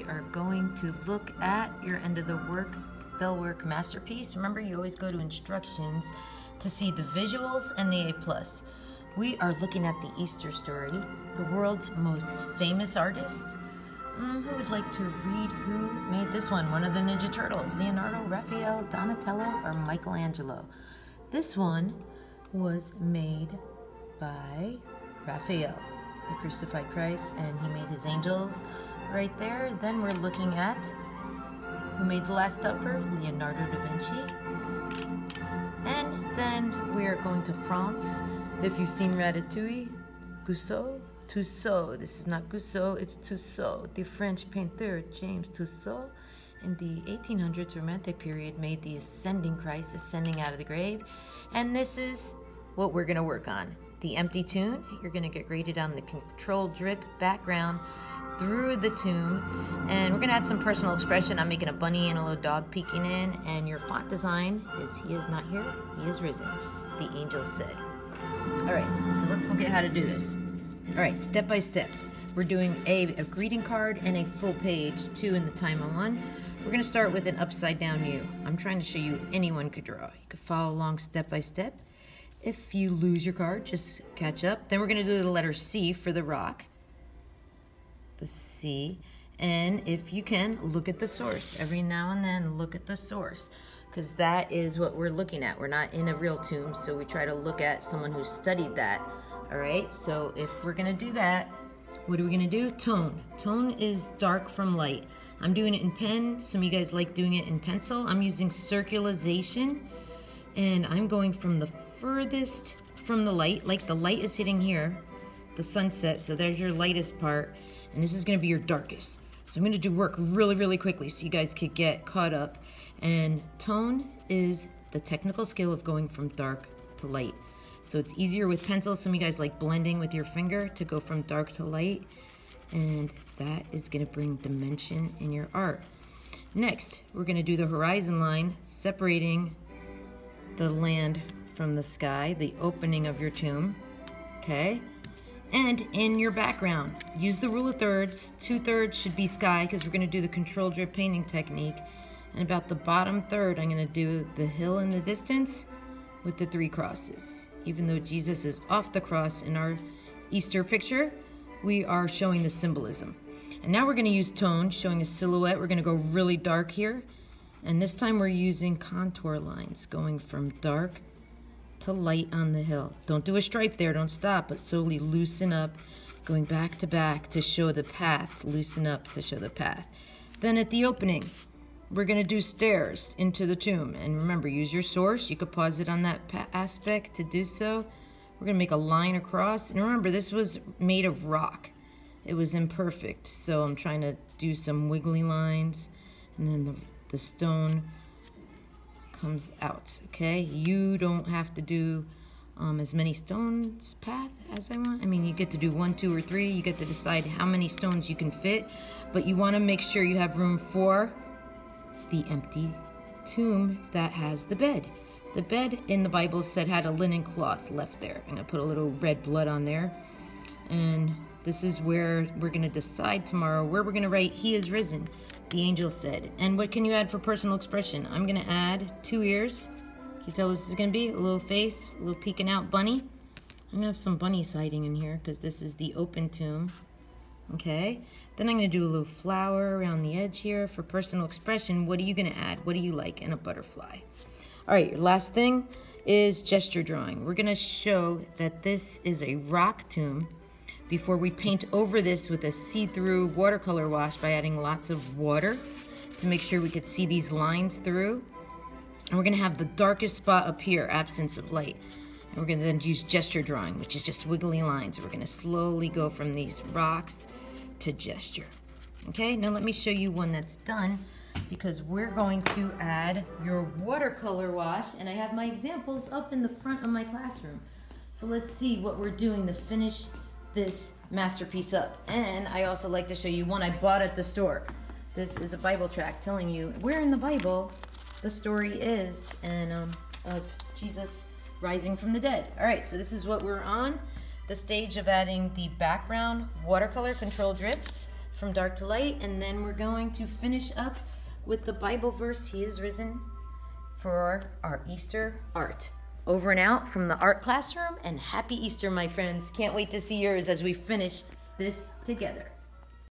are going to look at your end of the work, bellwork masterpiece. Remember, you always go to instructions to see the visuals and the A+. We are looking at the Easter story, the world's most famous artists. Who would like to read who made this one? One of the Ninja Turtles, Leonardo, Raphael, Donatello, or Michelangelo? This one was made by Raphael, the crucified Christ, and he made his angels right there. Then we're looking at who made the Last Supper, Leonardo da Vinci. And then we are going to France. If you've seen Ratatouille, Tussaud. This is not Gusseau, it's Tussaud. The French painter James Tussaud in the 1800s Romantic period made the ascending Christ, ascending out of the grave. And this is what we're gonna work on. The empty tomb. You're gonna get graded on the controlled drip background through the tomb. And we're gonna add some personal expression. I'm making a bunny and a little dog peeking in. And your font design is He is not here, He is risen, the angel said. All right, so let's look at how to do this. All right, step by step. We're doing a greeting card and a full page, 2 in the time I'm on. We're gonna start with an upside down U. I'm trying to show you anyone could draw. You could follow along step by step. If you lose your card, just catch up. Then we're gonna do the letter C for the rock. The C. And if you can, look at the source. Every now and then, look at the source, because that is what we're looking at. We're not in a real tomb, so we try to look at someone who studied that. All right, so if we're gonna do that, what are we gonna do? Tone. Tone is dark from light. I'm doing it in pen. Some of you guys like doing it in pencil. I'm using circularization, and I'm going from the furthest from the light, like the light is hitting here, the sunset, so there's your lightest part, and this is gonna be your darkest. So I'm gonna do work really, really quickly so you guys could get caught up. And tone is the technical skill of going from dark to light. So it's easier with pencils. Some of you guys like blending with your finger to go from dark to light. And that is gonna bring dimension in your art. Next, we're gonna do the horizon line, separating the land from the sky, the opening of your tomb, okay? And in your background, use the rule of thirds. 2/3 should be sky, because we're gonna do the control drip painting technique. And about the bottom third, I'm gonna do the hill in the distance with the 3 crosses. Even though Jesus is off the cross in our Easter picture, we are showing the symbolism. And now we're gonna use tone, showing a silhouette. We're gonna go really dark here. And this time we're using contour lines, going from dark to light on the hill. Don't do a stripe there, don't stop, but slowly loosen up, going back to show the path, loosen up to show the path. Then at the opening, we're gonna do stairs into the tomb. And remember, use your source. You could pause it on that aspect to do so. We're gonna make a line across. And remember, this was made of rock. It was imperfect, so I'm trying to do some wiggly lines. And then the stone comes out, okay? You don't have to do as many stones path as I want. I mean, you get to do 1, 2, or 3. You get to decide how many stones you can fit, but you wanna make sure you have room for the empty tomb that has the bed. The bed in the Bible said had a linen cloth left there. I'm gonna put a little red blood on there. And this is where we're gonna decide tomorrow where we're gonna write, He is risen, the angel said. And what can you add for personal expression? I'm gonna add 2 ears. Can you tell what this is gonna be? A little face, a little peeking out bunny. I'm gonna have some bunnies hiding in here because this is the open tomb. Okay, then I'm gonna do a little flower around the edge here for personal expression. What are you gonna add? What do you like? And a butterfly. All right, your last thing is gesture drawing. We're gonna show that this is a rock tomb before we paint over this with a see-through watercolor wash by adding lots of water to make sure we could see these lines through. And we're gonna have the darkest spot up here, absence of light. And we're gonna then use gesture drawing, which is just wiggly lines. We're gonna slowly go from these rocks to gesture. Okay, now let me show you one that's done, because we're going to add your watercolor wash, and I have my examples up in the front of my classroom. So let's see what we're doing to finish this masterpiece up. And I also like to show you one I bought at the store. This is a Bible tract telling you where in the Bible the story is, and of Jesus rising from the dead. All right, so this is what we're on. The stage of adding the background watercolor control drip from dark to light, and then we're going to finish up with the Bible verse, He is risen, for our Easter art. Over and out from the art classroom, and happy Easter, my friends. Can't wait to see yours as we finish this together.